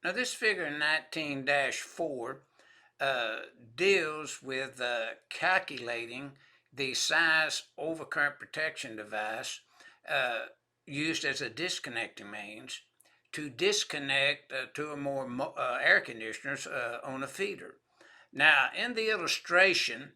Now this figure 19-4 deals with calculating the size overcurrent protection device uh, used as a disconnecting means to disconnect two or more air conditioners on a feeder. Now, in the illustration,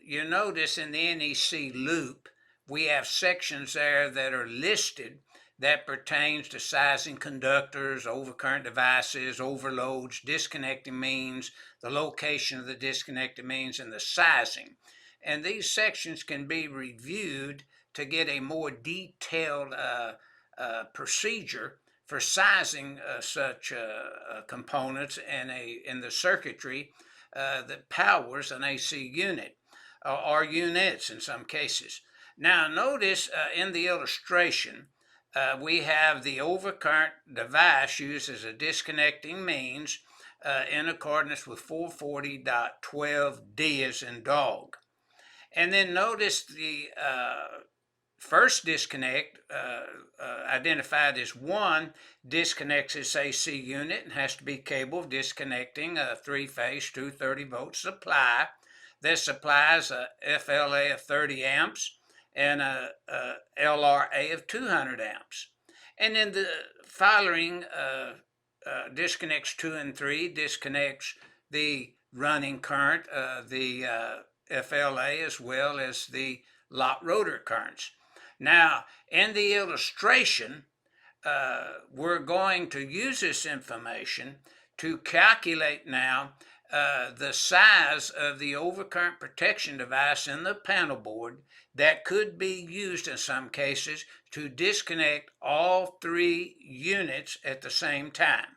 you notice in the NEC loop, we have sections there that are listed that pertains to sizing conductors, overcurrent devices, overloads, disconnecting means, the location of the disconnected means, and the sizing. And these sections can be reviewed to get a more detailed procedure for sizing such components in the circuitry that powers an AC unit or units in some cases. Now, notice in the illustration, we have the overcurrent device used as a disconnecting means in accordance with 440.12D as in dog. And then notice the first disconnect, identified as 1, disconnects its AC unit and has to be capable of disconnecting a 3-phase 230-volt supply that supplies a FLA of 30 amps and a LRA of 200 amps. And then the following disconnects 2 and 3, disconnects the running current, the FLA, as well as the lot rotor currents. Now, in the illustration, we're going to use this information to calculate now the size of the overcurrent protection device in the panel board that could be used in some cases to disconnect all 3 units at the same time.